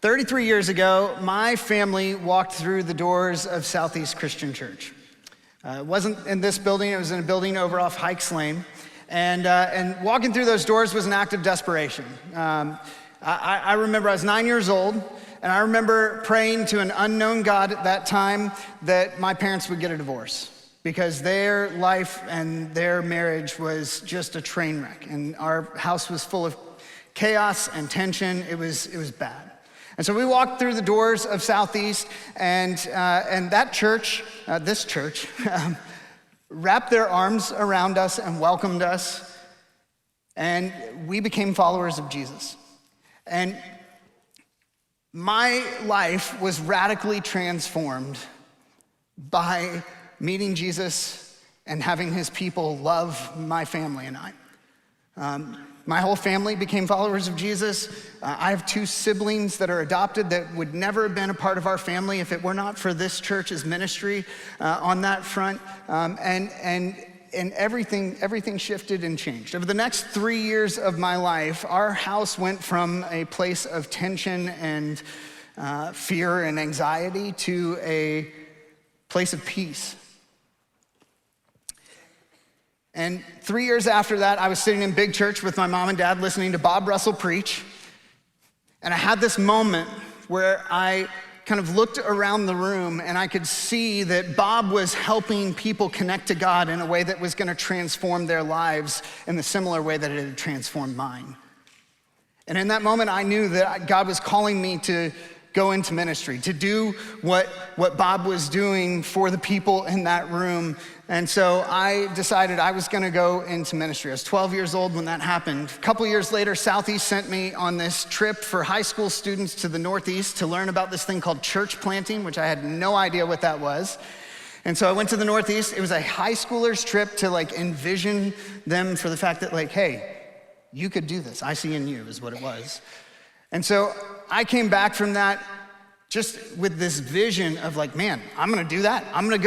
33 years ago, my family walked through the doors of Southeast Christian Church. It wasn't in this building, it was in a building over off Hikes Lane. And walking through those doors was an act of desperation. I remember I was 9 years old, and I remember praying to an unknown God at that time that my parents would get a divorce, because their life and their marriage was just a train wreck, and our house was full of chaos and tension. It was bad. And so we walked through the doors of Southeast, and that church, this church, wrapped their arms around us and welcomed us, and we became followers of Jesus. And my life was radically transformed by meeting Jesus and having his people love my family and I. My whole family became followers of Jesus. I have 2 siblings that are adopted that would never have been a part of our family if it were not for this church's ministry on that front. And everything shifted and changed. Over the next 3 years of my life, our house went from a place of tension and fear and anxiety to a place of peace. And 3 years after that, I was sitting in big church with my mom and dad listening to Bob Russell preach. And I had this moment where I kind of looked around the room and I could see that Bob was helping people connect to God in a way that was gonna transform their lives in the similar way that it had transformed mine. And in that moment, I knew that God was calling me to go into ministry, to do what Bob was doing for the people in that room. And so I decided I was gonna go into ministry. I was 12 years old when that happened. A couple years later, Southeast sent me on this trip for high school students to the Northeast to learn about this thing called church planting, which I had no idea what that was. And so I went to the Northeast. It was a high schoolers trip to envision them for the fact that hey, you could do this. I see in you is what it was. And so I came back from that just with this vision of man, I'm gonna do that. I'm gonna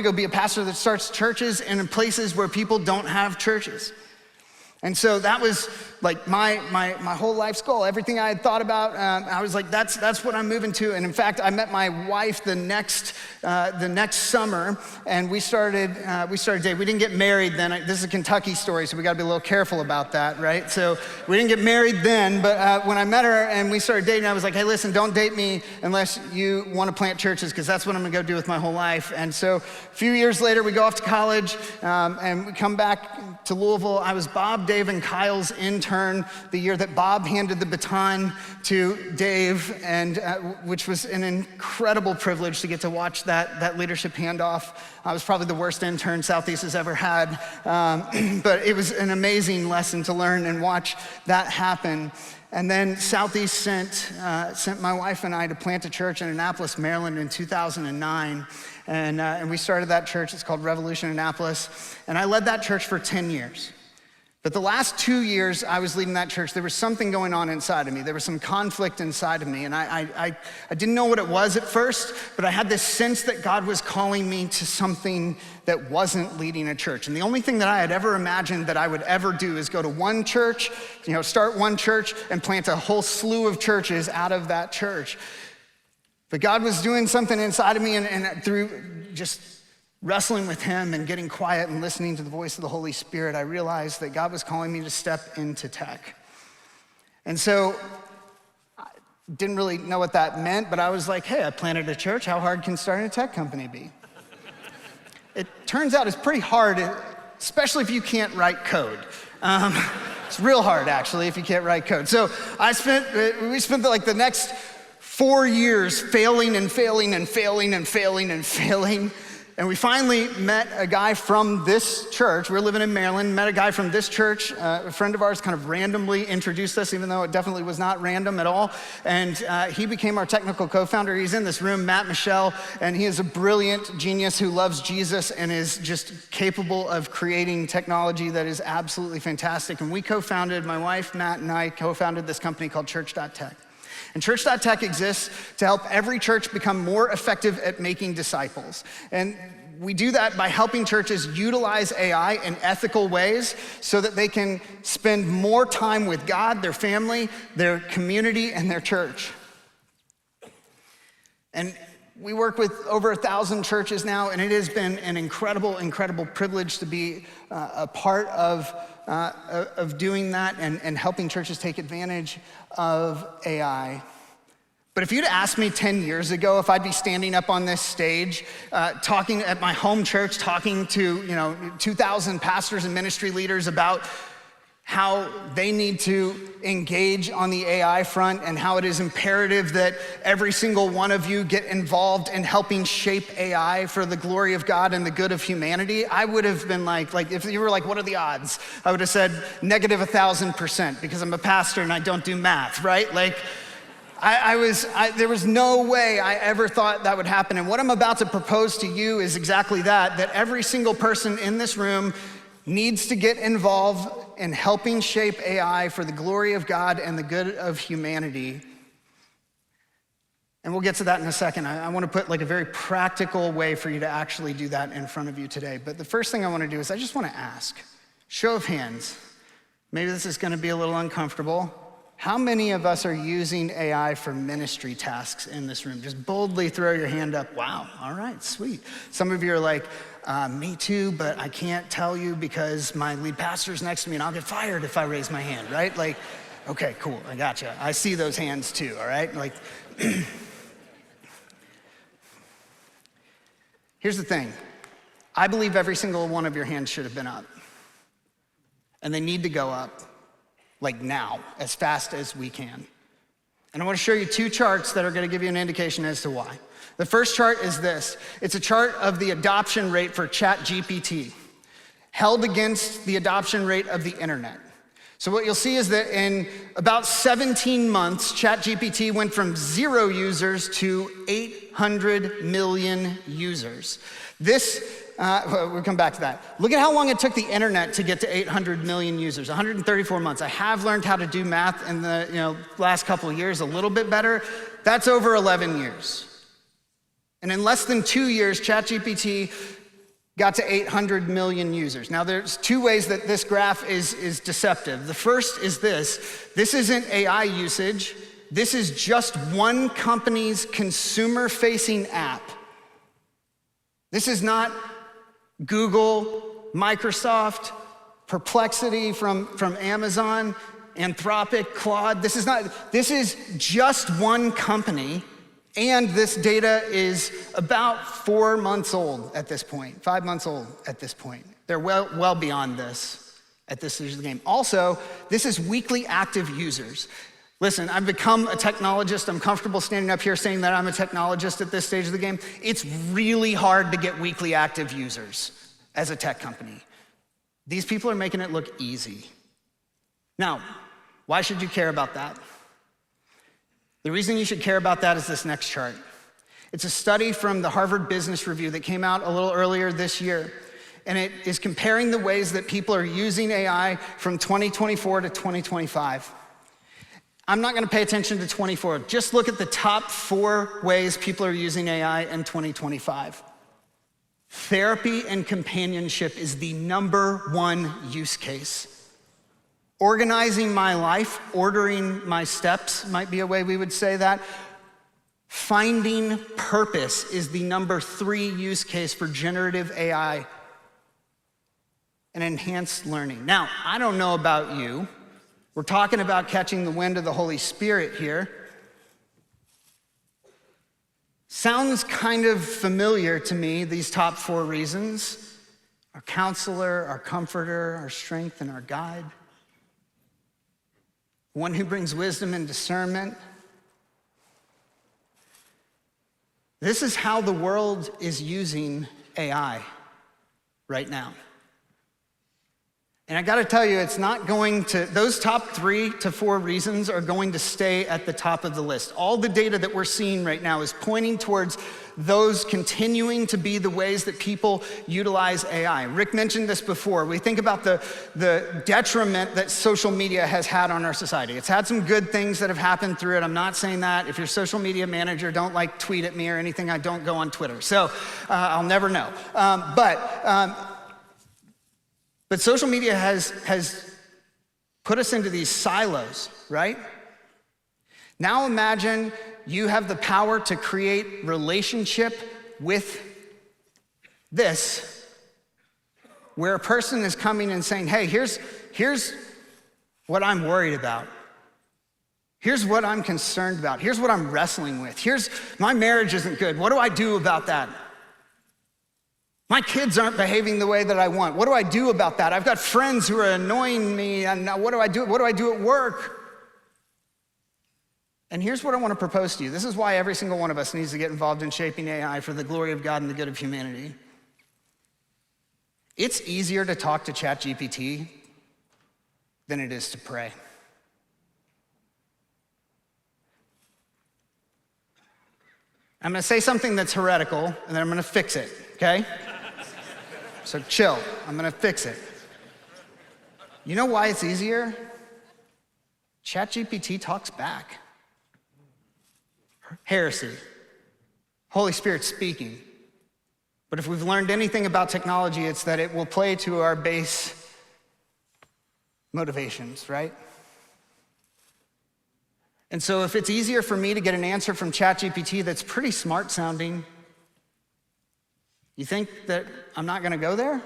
go be a pastor that starts churches in places where people don't have churches. And so that was my whole life's goal. Everything I had thought about, I was that's what I'm moving to. And in fact, I met my wife the next summer, and we started dating. We didn't get married then. This is a Kentucky story, so we got to be a little careful about that, right? So we didn't get married then, but when I met her and we started dating, I was like, hey, listen, don't date me unless you want to plant churches, because that's what I'm gonna go do with my whole life. And so a few years later, we go off to college, and we come back to Louisville. I was Bob, Dave, and Kyle's intern the year that Bob handed the baton to Dave, and which was an incredible privilege to get to watch that leadership handoff. I was probably the worst intern Southeast has ever had, but it was an amazing lesson to learn and watch that happen. And then Southeast sent my wife and I to plant a church in Annapolis, Maryland in 2009. And we started that church. It's called Revolution Annapolis. And I led that church for 10 years. But the last 2 years I was leading that church, there was something going on inside of me. There was some conflict inside of me. And I didn't know what it was at first, but I had this sense that God was calling me to something that wasn't leading a church. And the only thing that I had ever imagined that I would ever do is go to one church, start one church and plant a whole slew of churches out of that church. But God was doing something inside of me, and through just wrestling with him and getting quiet and listening to the voice of the Holy Spirit, I realized that God was calling me to step into tech. And so I didn't really know what that meant, but I was like, hey, I planted a church. How hard can starting a tech company be? It turns out it's pretty hard, especially if you can't write code. It's real hard, actually, if you can't write code. So we spent the next 4 years failing and failing and failing and failing and failing. And we finally met a guy from this church. We were living in Maryland, met a guy from this church. A friend of ours kind of randomly introduced us, even though it definitely was not random at all. And he became our technical co-founder. He's in this room, Matt Michelle, and he is a brilliant genius who loves Jesus and is just capable of creating technology that is absolutely fantastic. And we co-founded, my wife, Matt, and I co-founded this company called Church.tech. And Church.tech exists to help every church become more effective at making disciples. And we do that by helping churches utilize AI in ethical ways so that they can spend more time with God, their family, their community, and their church. And we work with over 1,000 churches now, and it has been an incredible, incredible privilege to be a part of doing that and helping churches take advantage of AI. But if you'd asked me 10 years ago if I'd be standing up on this stage, talking at my home church, talking to 2,000 pastors and ministry leaders about how they need to engage on the AI front and how it is imperative that every single one of you get involved in helping shape AI for the glory of God and the good of humanity, I would have been like if you were like, what are the odds? I would have said negative 1,000% because I'm a pastor and I don't do math, right? Like, there was no way I ever thought that would happen. And what I'm about to propose to you is exactly that every single person in this room needs to get involved in helping shape AI for the glory of God and the good of humanity. And we'll get to that in a second. I want to put like a very practical way for you to actually do that in front of you today. But the first thing I want to do is I just want to ask, show of hands, maybe this is going to be a little uncomfortable. How many of us are using AI for ministry tasks in this room? Just boldly throw your hand up. Wow, all right, sweet. Some of you are like, me too, but I can't tell you because my lead pastor's next to me and I'll get fired if I raise my hand, right? Like, okay, cool, I gotcha. I see those hands too, all right? Like, here's the thing. I believe every single one of your hands should have been up. And they need to go up. Like now, as fast as we can. And I want to show you two charts that are going to give you an indication as to why. The first chart is this. It's a chart of the adoption rate for ChatGPT, held against the adoption rate of the internet. So what you'll see is that in about 17 months, ChatGPT went from 0 users to 800 million users. We'll come back to that. Look at how long it took the internet to get to 800 million users, 134 months. I have learned how to do math in the last couple of years a little bit better. That's over 11 years. And in less than 2 years, ChatGPT got to 800 million users. Now there's two ways that this graph is deceptive. The first is this. This isn't AI usage. This is just one company's consumer-facing app. This is not Google, Microsoft, Perplexity from Amazon, Anthropic, Claude. This is just one company, and this data is about 4 months old at this point, 5 months old at this point. They're well beyond this at this stage of the game. Also, this is weekly active users. Listen, I've become a technologist. I'm comfortable standing up here saying that I'm a technologist at this stage of the game. It's really hard to get weekly active users as a tech company. These people are making it look easy. Now, why should you care about that? The reason you should care about that is this next chart. It's a study from the Harvard Business Review that came out a little earlier this year, and it is comparing the ways that people are using AI from 2024 to 2025. I'm not gonna pay attention to 24. Just look at the top 4 ways people are using AI in 2025. Therapy and companionship is the #1 use case. Organizing my life, ordering my steps might be a way we would say that. Finding purpose is the #3 use case for generative AI and enhanced learning. Now, I don't know about you. We're talking about catching the wind of the Holy Spirit here. Sounds kind of familiar to me, these top 4 reasons. Our counselor, our comforter, our strength, and our guide. One who brings wisdom and discernment. This is how the world is using AI right now. And I gotta tell you, it's not going to, those top 3 to 4 reasons are going to stay at the top of the list. All the data that we're seeing right now is pointing towards those continuing to be the ways that people utilize AI. Rick mentioned this before. We think about the detriment that social media has had on our society. It's had some good things that have happened through it. I'm not saying that. If you're a social media manager, don't tweet at me or anything. I don't go on Twitter. So I'll never know. But social media has put us into these silos, right? Now imagine you have the power to create relationship with this, where a person is coming and saying, hey, here's what I'm worried about. Here's what I'm concerned about. Here's what I'm wrestling with. Here's, my marriage isn't good. What do I do about that? My kids aren't behaving the way that I want. What do I do about that? I've got friends who are annoying me, and what do I do? What do I do at work? And here's what I want to propose to you. This is why every single one of us needs to get involved in shaping AI for the glory of God and the good of humanity. It's easier to talk to ChatGPT than it is to pray. I'm gonna say something that's heretical, and then I'm gonna fix it, okay? So chill, I'm gonna fix it. You know why it's easier? ChatGPT talks back. Heresy. Holy Spirit speaking. But if we've learned anything about technology, it's that it will play to our base motivations, right? And so if it's easier for me to get an answer from ChatGPT that's pretty smart sounding, you think that I'm not gonna go there?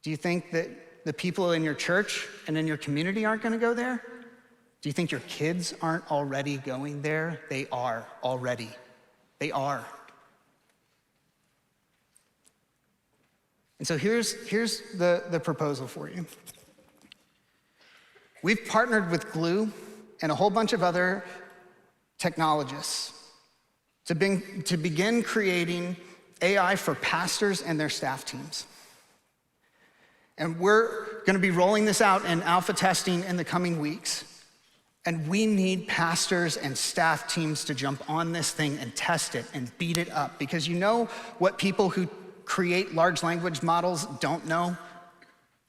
Do you think that the people in your church and in your community aren't gonna go there? Do you think your kids aren't already going there? They are already. They are. And so here's the proposal for you. We've partnered with Glue and a whole bunch of other technologists to begin creating AI for pastors and their staff teams. And we're gonna be rolling this out in alpha testing in the coming weeks. And we need pastors and staff teams to jump on this thing and test it and beat it up. Because you know what people who create large language models don't know?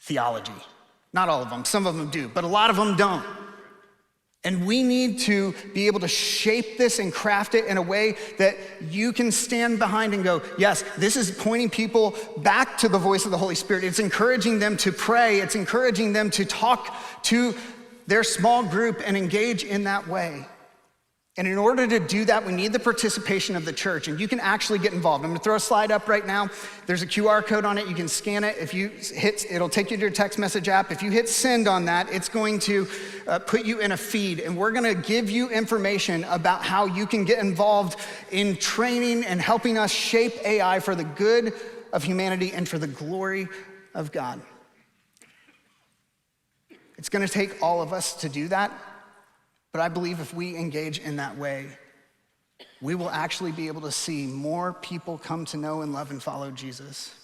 Theology. Not all of them, some of them do, but a lot of them don't. And we need to be able to shape this and craft it in a way that you can stand behind and go, yes, this is pointing people back to the voice of the Holy Spirit. It's encouraging them to pray. It's encouraging them to talk to their small group and engage in that way. And in order to do that, we need the participation of the church, and you can actually get involved. I'm gonna throw a slide up right now. There's a QR code on it, you can scan it. If you hit, it'll take you to your text message app. If you hit send on that, it's going to put you in a feed, and we're gonna give you information about how you can get involved in training and helping us shape AI for the good of humanity and for the glory of God. It's gonna take all of us to do that, but I believe if we engage in that way, we will actually be able to see more people come to know and love and follow Jesus.